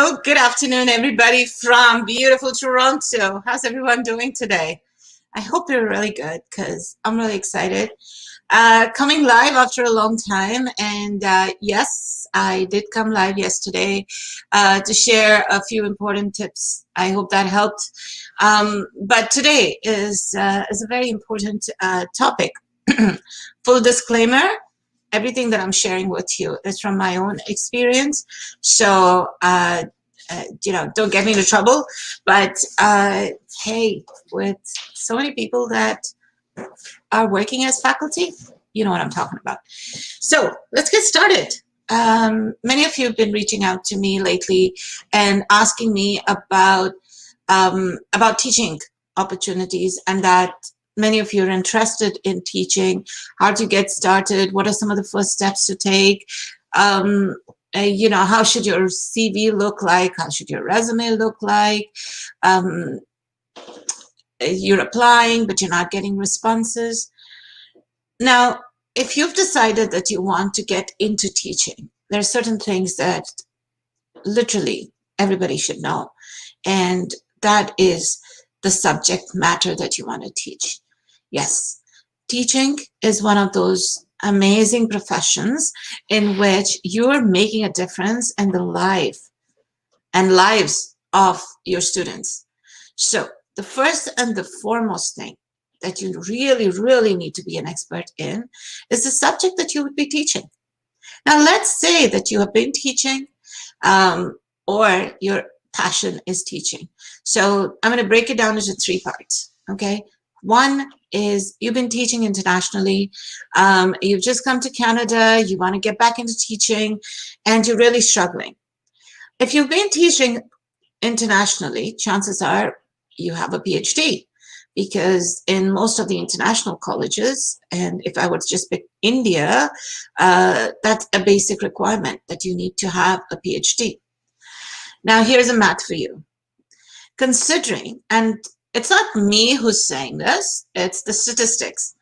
Hello, good afternoon, everybody from beautiful Toronto. How's everyone doing today? I hope you're really good because I'm really excited. Coming live after a long time, and yes, I did come live yesterday to share a few important tips. I hope that helped. But today is a very important topic. Full disclaimer. Everything that I'm sharing with you is from my own experience. So, don't get me into trouble. But hey, with so many people that are working as faculty, you know what I'm talking about. So let's get started. Many of you have been reaching out to me lately and asking me about teaching opportunities, and that many of you are interested in teaching, how to get started, what are some of the first steps to take, how should your CV look like, how should your resume look like, you're applying but you're not getting responses. Now, if you've decided that you want to get into teaching, there are certain things that literally everybody should know, and that is the subject matter that you want to teach. Yes, teaching is one of those amazing professions in which you're making a difference in the lives of your students. So the first and the foremost thing that you really, really need to be an expert in is the subject that you would be teaching. Now, let's say that you have been teaching or your passion is teaching. So I'm going to break it down into three parts, okay? One is you've been teaching internationally. You've just come to Canada. You want to get back into teaching, and you're really struggling. If you've been teaching internationally, chances are you have a PhD, because in most of the international colleges, and if I would just pick India, that's a basic requirement that you need to have a PhD. Now, here's a math for you. Considering, and it's not me who's saying this, it's the statistics.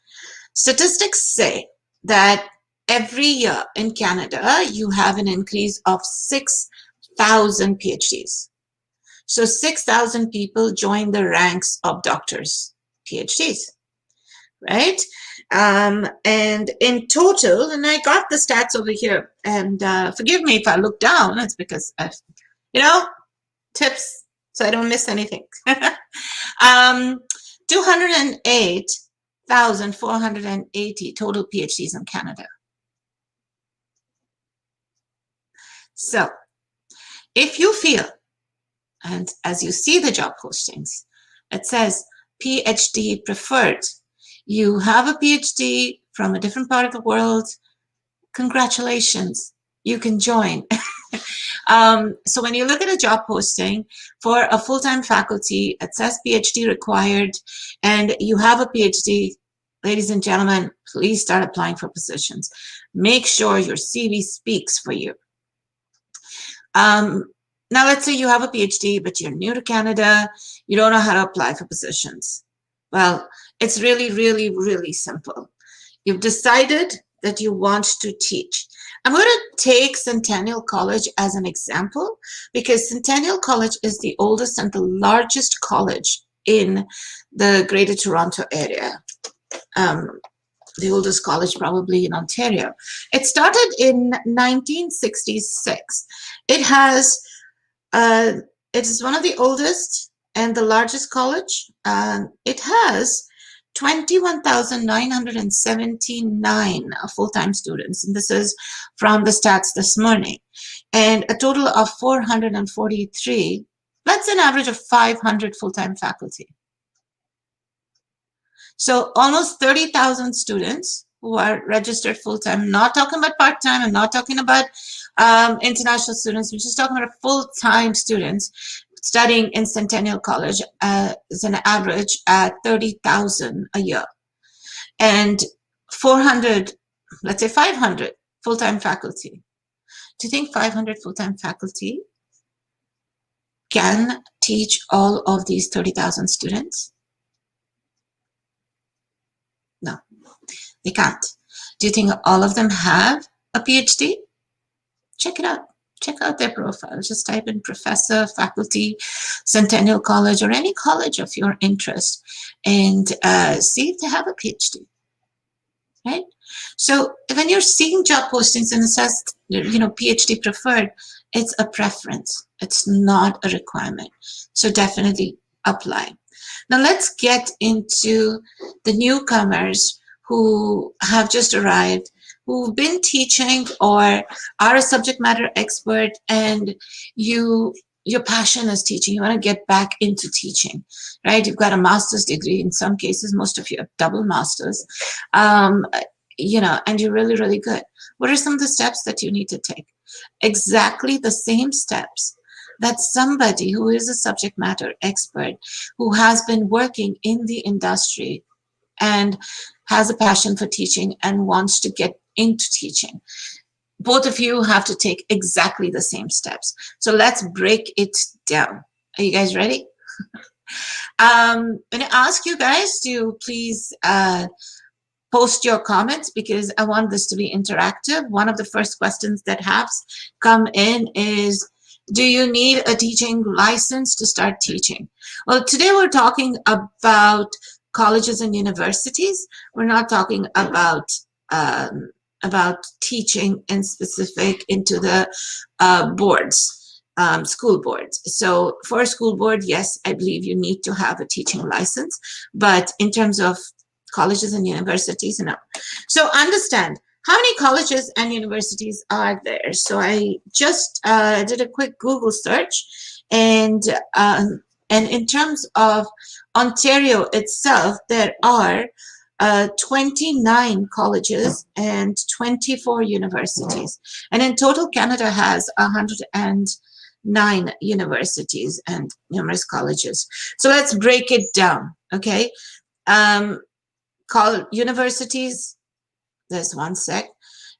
Statistics say that every year in Canada, you have an increase of 6,000 PhDs. So 6,000 people join the ranks of doctors, PhDs, right? And in total, and I got the stats over here, and forgive me if I look down, it's because I've, tips so I don't miss anything. 208,480 total PhDs in Canada. So if you feel, and as you see the job postings, it says PhD preferred, you have a PhD from a different part of the world, congratulations, you can join. So when you look at a job posting for a full-time faculty, it says PhD required, and you have a PhD, ladies and gentlemen, please start applying for positions. Make sure your CV speaks for you. Now, let's say you have a PhD, but you're new to Canada, you don't know how to apply for positions. Well, it's really, really, really simple. You've decided that you want to teach. I'm going to take Centennial College as an example, because Centennial College is the oldest and the largest college in the Greater Toronto area. The oldest college probably in Ontario. It started in 1966. It is one of the oldest and the largest college. It has 21,979 full-time students, and this is from the stats this morning, and a total of 443. That's an average of 500 full-time faculty. So almost 30,000 students who are registered full-time. Not talking about part-time, I'm not talking about international students, we're just talking about full-time students studying in Centennial College is an average at 30,000 a year. And 400, let's say 500 full-time faculty. Do you think 500 full-time faculty can teach all of these 30,000 students? No, they can't. Do you think all of them have a PhD? Check it out. check out their profile. Just type in professor, faculty, Centennial College, or any college of your interest, and see if they have a PhD, right? So when you're seeing job postings and it says, PhD preferred, it's a preference. It's not a requirement. So definitely apply. Now let's get into the newcomers who have just arrived, who've been teaching or are a subject matter expert, and your passion is teaching. You want to get back into teaching, right? You've got a master's degree. In some cases, most of you have double masters, and you're really, really good. What are some of the steps that you need to take? Exactly the same steps that somebody who is a subject matter expert, who has been working in the industry and has a passion for teaching and wants to get into teaching. Both of you have to take exactly the same steps. So let's break it down. Are you guys ready? I'm going to ask you guys to please post your comments, because I want this to be interactive. One of the first questions that has come in is, do you need a teaching license to start teaching? Well, today we're talking about colleges and universities. We're not talking about teaching in specific into the boards, school boards. So for a school board, yes, I believe you need to have a teaching license, but in terms of colleges and universities, no. So understand, how many colleges and universities are there? So I just did a quick Google search, and in terms of Ontario itself, there are 29 colleges and 24 universities. And in total, Canada has 109 universities and numerous colleges. So let's break it down, okay? Universities, there's one sec.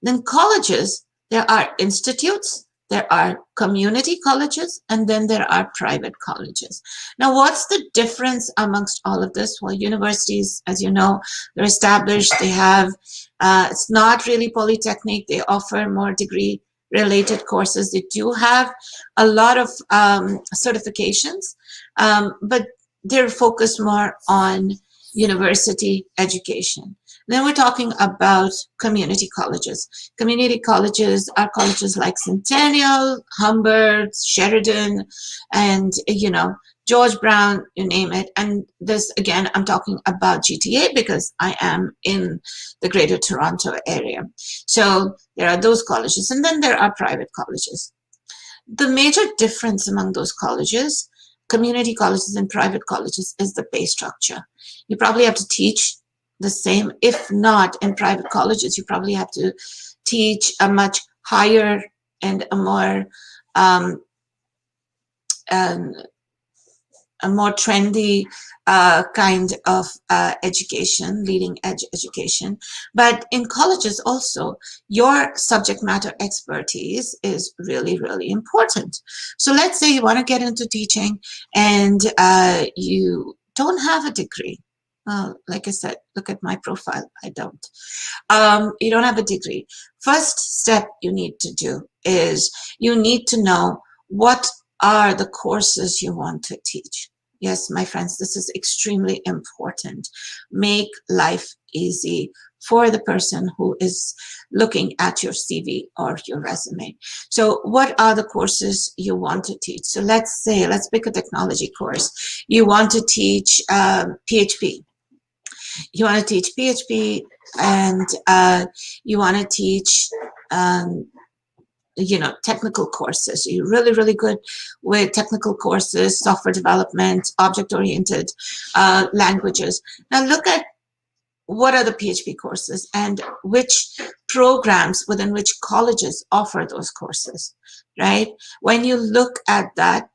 Then colleges, there are institutes, there are community colleges, and then there are private colleges. Now, what's the difference amongst all of this? Well, universities, as you know, they're established. They have, it's not really polytechnic. They offer more degree-related courses. They do have a lot of certifications, but they're focused more on university education. Then we're talking about community colleges. Community colleges are colleges like Centennial, Humber, Sheridan, and George Brown, you name it. And this, again, I'm talking about GTA because I am in the Greater Toronto area. So there are those colleges, and then there are private colleges. The major difference among those colleges, community colleges and private colleges, is the pay structure. You probably have to teach the same. If not, in private colleges, you probably have to teach a much higher and a more trendy kind of education, leading edge education. But in colleges also, your subject matter expertise is really, really important. So let's say you want to get into teaching and you don't have a degree. Like I said, look at my profile. I don't. You don't have a degree. First step you need to do is you need to know what are the courses you want to teach. Yes, my friends, this is extremely important. Make life easy for the person who is looking at your CV or your resume. So what are the courses you want to teach? So let's say, let's pick a technology course. You want to teach PHP. You want to teach PHP, and you want to teach technical courses. You're really, really good with technical courses, software development, object-oriented languages. Now look at what are the PHP courses and which programs within which colleges offer those courses, right? When you look at that,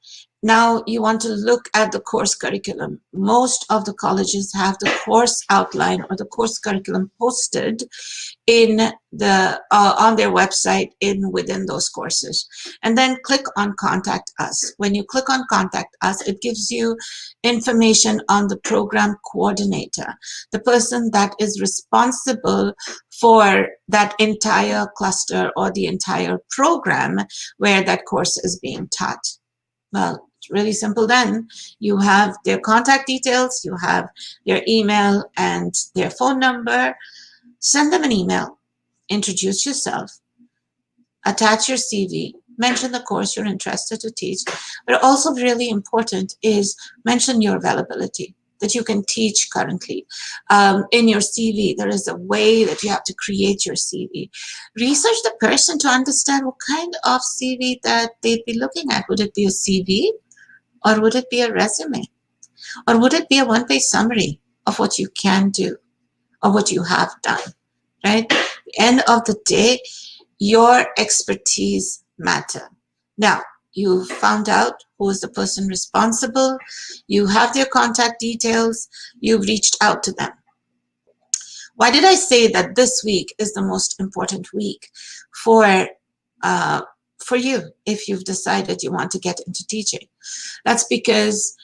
Now you want to look at the course curriculum. Most of the colleges have the course outline or the course curriculum posted in the on their website within those courses, and then click on Contact Us. When you click on Contact Us, it gives you information on the program coordinator, the person that is responsible for that entire cluster or the entire program where that course is being taught. Well, it's really simple then. You have their contact details, you have their email and their phone number. Send them an email, introduce yourself, attach your CV, mention the course you're interested to teach, but also really important is mention your availability, that you can teach currently. In your CV, there is a way that you have to create your CV. Research the person to understand what kind of CV that they'd be looking at. Would it be a CV, or would it be a resume, or would it be a one-page summary of what you can do or what you have done, right? At the end of the day, your expertise matter. Now, you found out who is the person responsible, you have their contact details, you've reached out to them. Why did I say that this week is the most important week for you if you've decided you want to get into teaching? That's because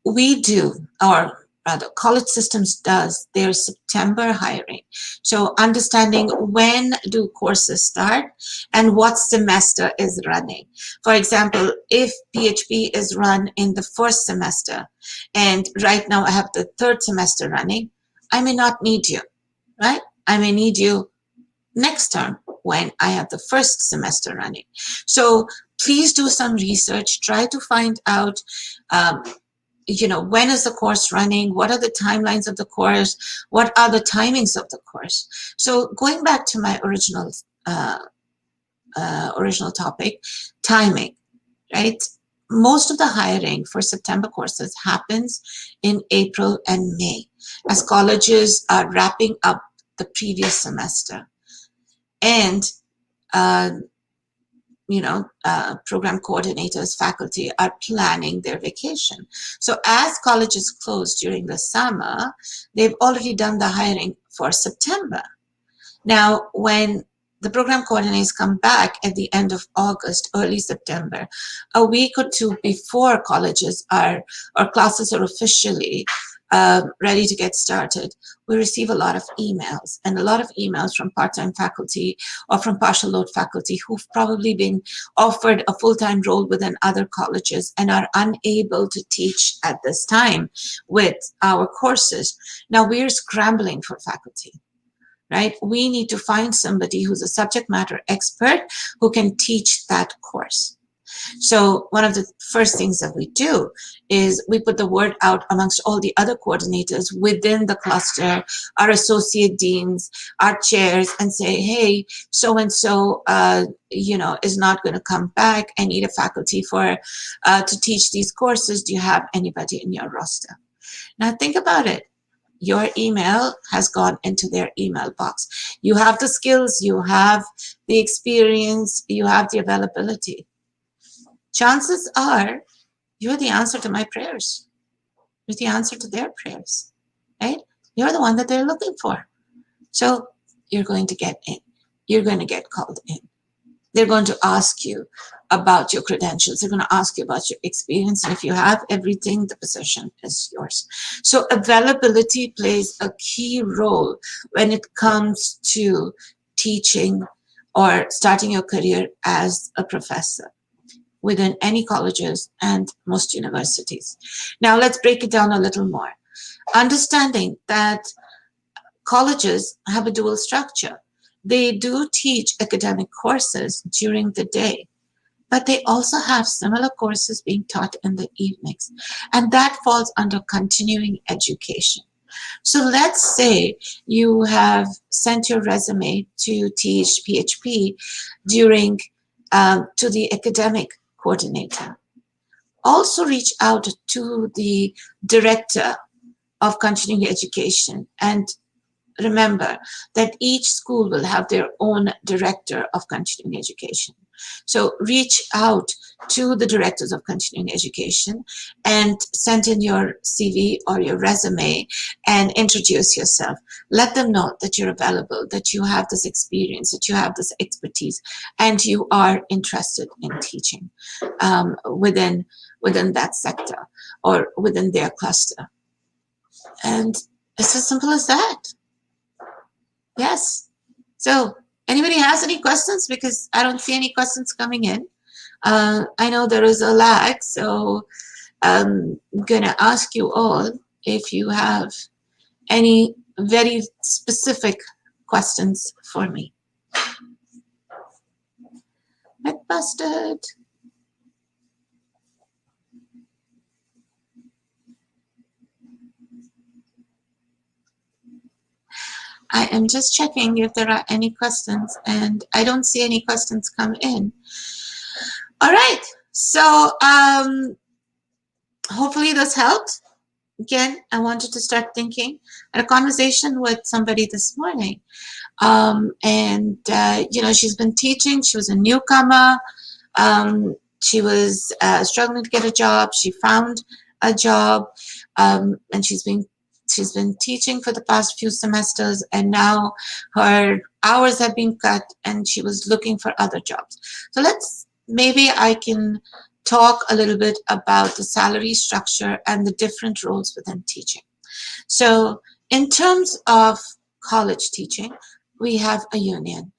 we do, or rather college systems does, their September hiring. So understanding when do courses start and what semester is running. For example, if PHP is run in the first semester and right now I have the third semester running, I may not need you, right? I may need you next term when I have the first semester running. So please do some research, try to find out when is the course running? What are the timelines of the course? What are the timings of the course? So going back to my original topic, timing, right? Most of the hiring for September courses happens in April and May as colleges are wrapping up the previous semester. And program coordinators, faculty are planning their vacation. So as colleges close during the summer, they've already done the hiring for September. Now, when the program coordinators come back at the end of August, early September, a week or two before colleges or classes are officially ready to get started, we receive a lot of emails, and a lot of emails from part-time faculty or from partial load faculty who've probably been offered a full-time role within other colleges and are unable to teach at this time with our courses. Now we're scrambling for faculty, right? We need to find somebody who's a subject matter expert who can teach that course. So one of the first things that we do is we put the word out amongst all the other coordinators within the cluster, our associate deans, our chairs, and say, hey, so-and-so, is not going to come back. I need a faculty to teach these courses. Do you have anybody in your roster? Now think about it. Your email has gone into their email box. You have the skills, you have the experience, you have the availability. Chances are you're the answer to my prayers. You're the answer to their prayers, right? You're the one that they're looking for. So you're going to get in. You're going to get called in. They're going to ask you about your credentials. They're going to ask you about your experience. And if you have everything, the position is yours. So availability plays a key role when it comes to teaching or starting your career as a professor within any colleges and most universities. Now let's break it down a little more. Understanding that colleges have a dual structure. They do teach academic courses during the day, but they also have similar courses being taught in the evenings, and that falls under continuing education. So let's say you have sent your resume to teach PHP to the academic coordinator. Also reach out to the director of continuing education, and remember that each school will have their own director of continuing education. So reach out to the directors of continuing education and send in your CV or your resume and introduce yourself. Let them know that you're available, that you have this experience, that you have this expertise, and you are interested in teaching within that sector or within their cluster. And it's as simple as that. Yes. So anybody has any questions? Because I don't see any questions coming in. I know there is a lag, so I'm going to ask you all if you have any very specific questions for me. Mythbusted. I am just checking if there are any questions, and I don't see any questions come in. All right, so hopefully this helped. Again, I wanted to start thinking. I had a conversation with somebody this morning, and you know, she's been teaching. She was a newcomer. She was struggling to get a job. She found a job, and she's been teaching for the past few semesters, and now her hours have been cut and she was looking for other jobs. So maybe I can talk a little bit about the salary structure and the different roles within teaching. So in terms of college teaching, we have a union.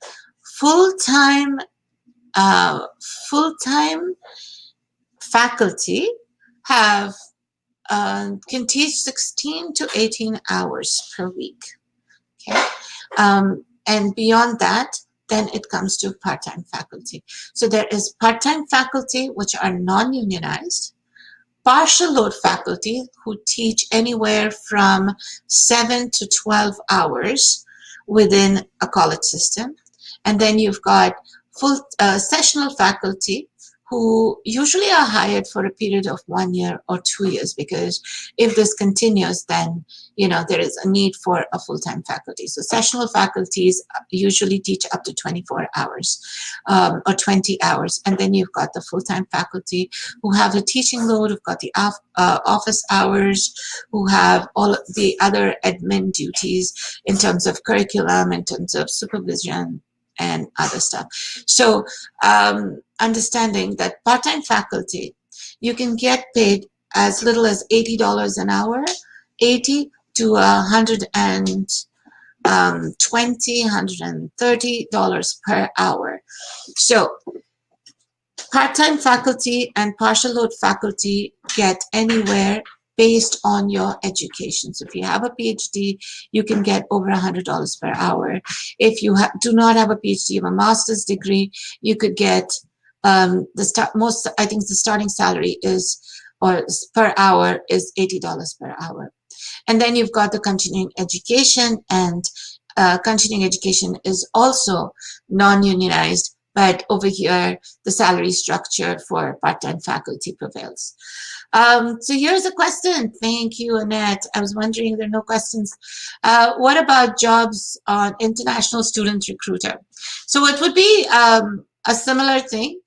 Full-time faculty have can teach 16 to 18 hours per week. Okay, and beyond that, then it comes to part-time faculty. So there is part-time faculty which are non-unionized, partial load faculty who teach anywhere from 7 to 12 hours within a college system, and then you've got full sessional faculty who usually are hired for a period of 1 year or 2 years, because if this continues, then you know there is a need for a full-time faculty. So sessional faculties usually teach up to 24 hours or 20 hours, and then you've got the full-time faculty who have a teaching load, who've got the office hours, who have all of the other admin duties in terms of curriculum, in terms of supervision, and other stuff. So understanding that part-time faculty, you can get paid as little as $80 an hour, $80 to $120, $130 per hour. So part-time faculty and partial load faculty get anywhere based on your education. So if you have a PhD, you can get over $100 per hour. If you do not have a PhD, you have a master's degree, you could get I think the starting salary is, or per hour is $80 per hour. And then you've got the continuing education, and continuing education is also non-unionized, but over here, the salary structure for part-time faculty prevails. So here's a question. Thank you, Annette. I was wondering, there are no questions. What about jobs on International Student Recruiter? So it would be a similar thing.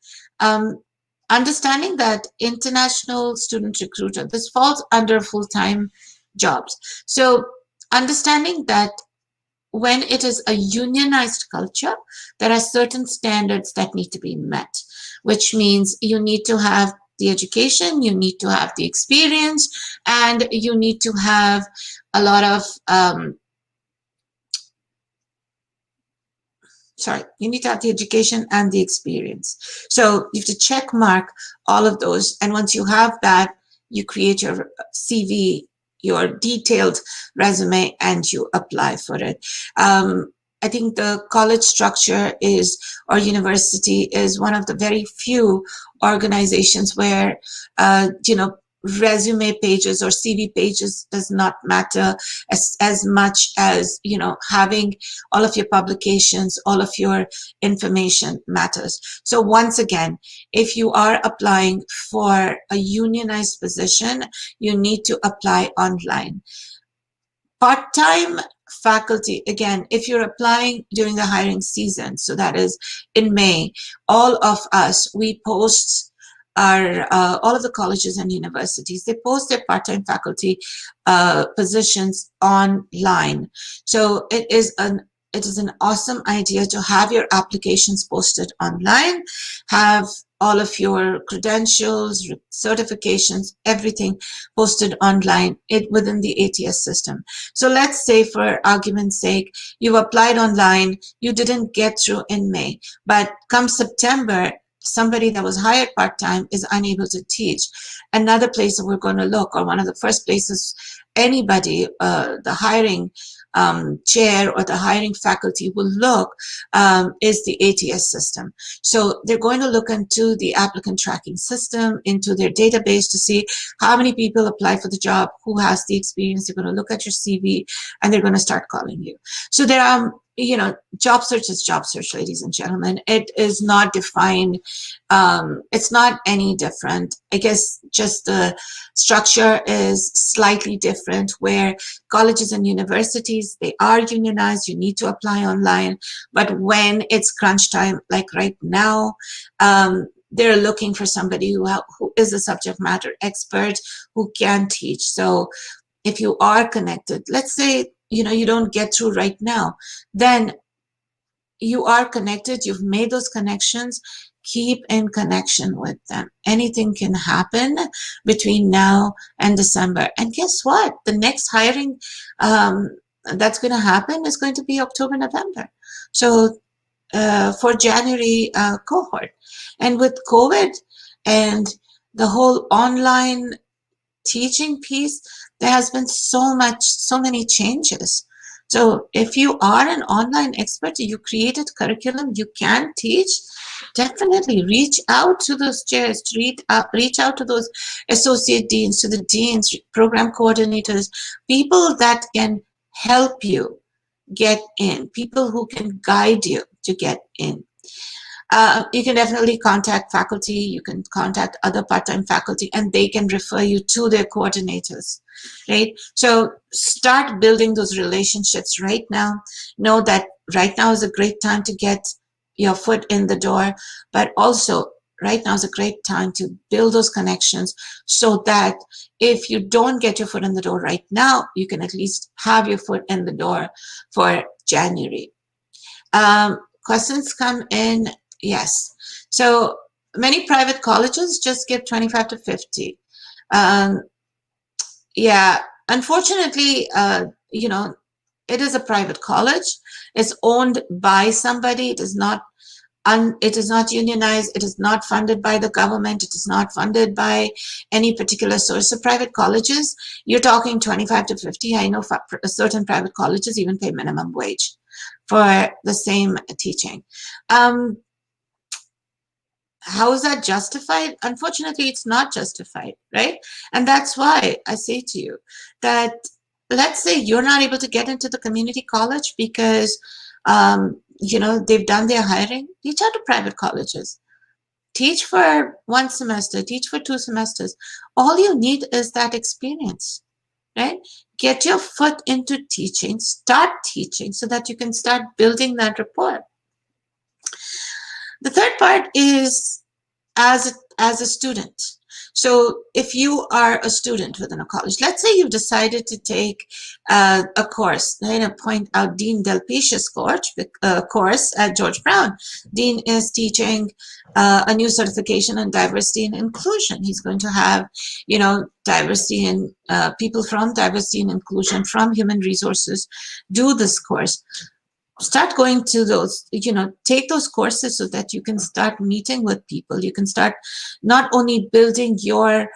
Understanding that International Student Recruiter, this falls under full-time jobs. So understanding that when it is a unionized culture, there are certain standards that need to be met, which means you need to have the education, you need to have the experience, and you need to have a lot of, you need to have the education and the experience. So you have to check mark all of those. And once you have that, you create your CV, your detailed resume, and you apply for it. I think the college structure is, or university is, one of the very few organizations where, you know, resume pages or CV pages does not matter as much as, you know, having all of your publications, all of your information matters. So once again, if you are applying for a unionized position, you need to apply online. Part-time faculty, again, if you're applying during the hiring season, so that is in May, all of us, we post our, all of the colleges and universities, they post their part-time faculty positions online. So it is an awesome idea to have your applications posted online, have all of your credentials, certifications, everything posted online within the ATS system. So let's say, for argument's sake, you applied online, you didn't get through in May, but come September, somebody that was hired part-time is unable to teach. Another place that we're going to look, or one of the first places anybody, the hiring chair or the hiring faculty will look, is the ATS system. So they're going to look into the applicant tracking system, into their database to see how many people apply for the job, who has the experience. They're going to look at your CV, and they're going to start calling you. So there are, you know, job search is job search, ladies and gentlemen. It is not defined. It's not any different. I guess just the structure is slightly different, where colleges and universities, they are unionized. You need to apply online. But when it's crunch time, like right now, they're looking for somebody who is a subject matter expert, who can teach. So if you are connected, let's say, you know, you don't get through right now, then you are connected, you've made those connections, keep in connection with them. Anything can happen between now and December. And guess what? The next hiring that's going to happen is going to be October, November. So for January cohort. And with COVID and the whole online teaching piece, there has been so many changes. So if you are an online expert, you created curriculum, you can teach, definitely reach out to those chairs, reach out to those associate deans, to the deans, program coordinators, people that can help you get in, people who can guide you to get in. You can definitely contact faculty, you can contact other part-time faculty, and they can refer you to their coordinators, right? So start building those relationships right now. Know that right now is a great time to get your foot in the door, but also right now is a great time to build those connections, so that if you don't get your foot in the door right now, you can at least have your foot in the door for January. Questions come in. Yes. So many private colleges just give 25 to 50. Yeah, unfortunately, you know, it is a private college. It's owned by somebody. It is not unionized. It is not funded by the government. It is not funded by any particular source. So private colleges, you're talking 25 to 50. I know certain private colleges even pay minimum wage for the same teaching. How is that justified? Unfortunately, it's not justified, right? And that's why I say to you that, let's say you're not able to get into the community college because, you know, they've done their hiring. Reach out to private colleges. Teach for 1 semester, teach for 2 semesters. All you need is that experience, right? Get your foot into teaching, start teaching, so that you can start building that rapport. The third part is as a student. So if you are a student within a college, let's say you've decided to take a course. I'm going to point out Dean Delpecia's course at George Brown. Dean is teaching a new certification in diversity and inclusion. He's going to have, you know, diversity and people from diversity and inclusion from human resources do this course. Start going to those, you know, take those courses so that you can start meeting with people. You can start not only building your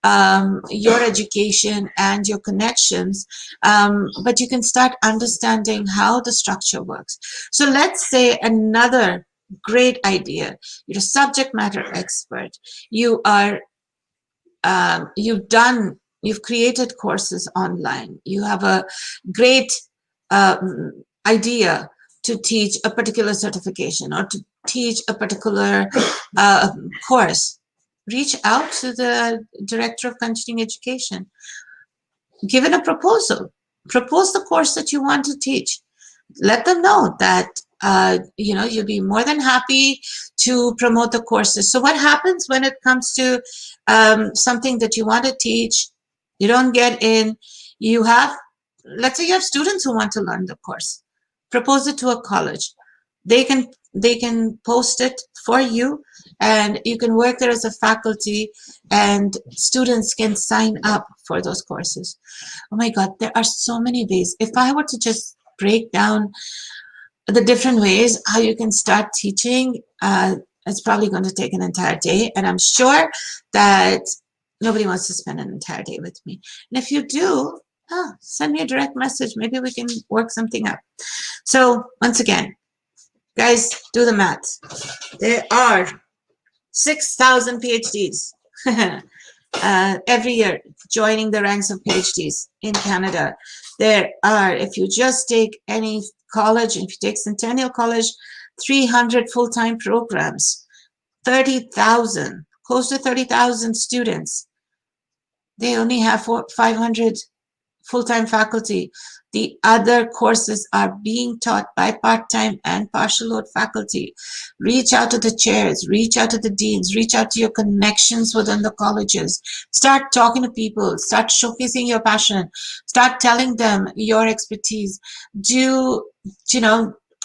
education and your connections, but you can start understanding how the structure works. So let's say another great idea, you're a subject matter expert. You are, you've created courses online. You have a great idea to teach a particular certification or to teach a particular course. Reach out to the director of continuing education. Give it a proposal. Propose the course that you want to teach. Let them know that you'll be more than happy to promote the courses. So what happens when it comes to something that you want to teach, you don't get in, you have, let's say you have students who want to learn the course, propose it to a college. They can post it for you, and you can work there as a faculty, and students can sign up for those courses. Oh my God, there are so many ways. If I were to just break down the different ways how you can start teaching, it's probably going to take an entire day, and I'm sure that nobody wants to spend an entire day with me. And if you do, send me a direct message. Maybe we can work something up. So once again, guys, do the math. There are 6,000 PhDs every year joining the ranks of PhDs in Canada. There are, if you just take any college, if you take Centennial College, 300 full-time programs, 30,000, close to 30,000 students. They only have 500 full-time faculty. The other courses are being taught by part-time and partial load faculty. Reach out to the chairs, reach out to the deans, reach out to your connections within the colleges. Start talking to people, start showcasing your passion, start telling them your expertise.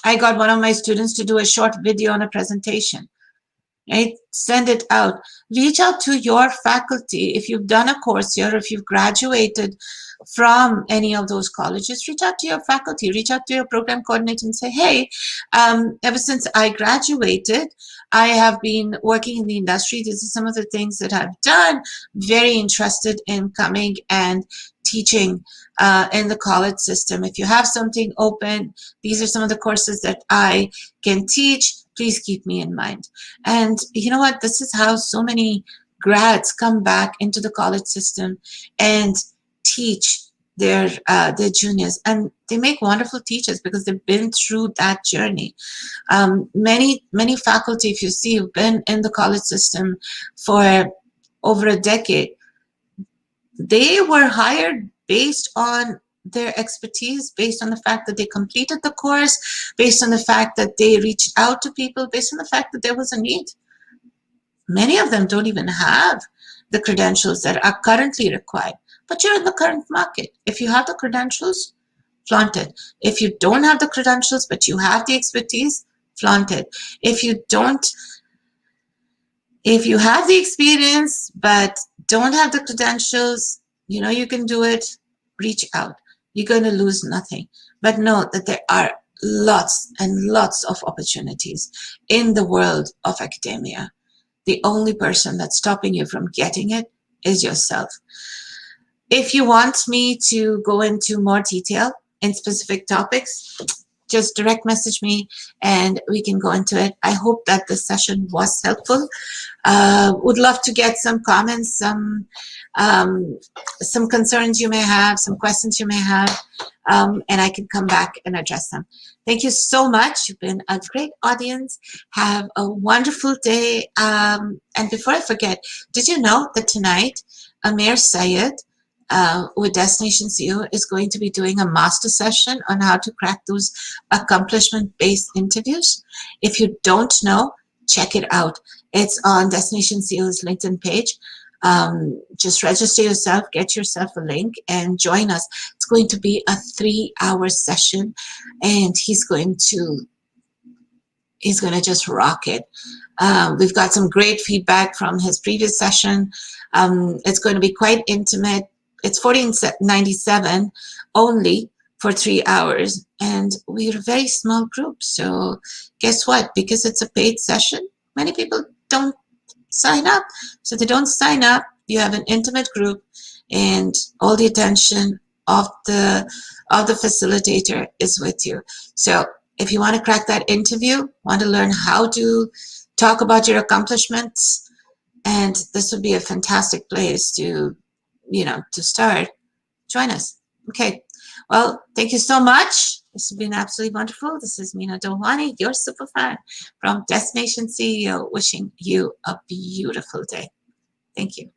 I got one of my students to do a short video on a presentation. Right? Send it out. Reach out to your faculty. If you've done a course here, if you've graduated from any of those colleges, reach out to your faculty, reach out to your program coordinator and say, hey, ever since I graduated, I have been working in the industry. This is some of the things that I've done. Very interested in coming and teaching in the college system. If you have something open, these are some of the courses that I can teach. Please keep me in mind. And you know what? This is how so many grads come back into the college system and teach their juniors, and they make wonderful teachers because they've been through that journey. Many faculty, if you see, who've been in the college system for over a decade, they were hired based on their expertise, based on the fact that they completed the course, based on the fact that they reached out to people, based on the fact that there was a need. Many of them don't even have the credentials that are currently required, but you're in the current market. If you have the credentials, flaunt it. If you don't have the credentials, but you have the expertise, flaunt it. If you have the experience, but don't have the credentials, you know you can do it, reach out. You're going to lose nothing. But know that there are lots and lots of opportunities in the world of academia. The only person that's stopping you from getting it is yourself. If you want me to go into more detail in specific topics, just direct message me and we can go into it. I hope that this session was helpful. Would love to get some comments, some concerns you may have, some questions you may have, and I can come back and address them. Thank you so much. You've been a great audience. Have a wonderful day. And before I forget, did you know that tonight Amir Syed with Destination CEO is going to be doing a master session on how to crack those accomplishment-based interviews? If you don't know, check it out. It's on Destination CEO's LinkedIn page. Just register yourself, get yourself a link, and join us. It's going to be a 3-hour session, and he's going to just rock it. We've got some great feedback from his previous session. It's going to be quite intimate. It's $14.97 only for 3 hours, and we're a very small group. So guess what? Because it's a paid session, many people don't sign up. So they don't sign up. You have an intimate group, and all the attention of the facilitator is with you. So if you want to crack that interview, want to learn how to talk about your accomplishments, and this would be a fantastic place to start, join us. Okay. Well, thank you so much. This has been absolutely wonderful. This is Meena Dolwani, your super fan from Destination CEO, wishing you a beautiful day. Thank you.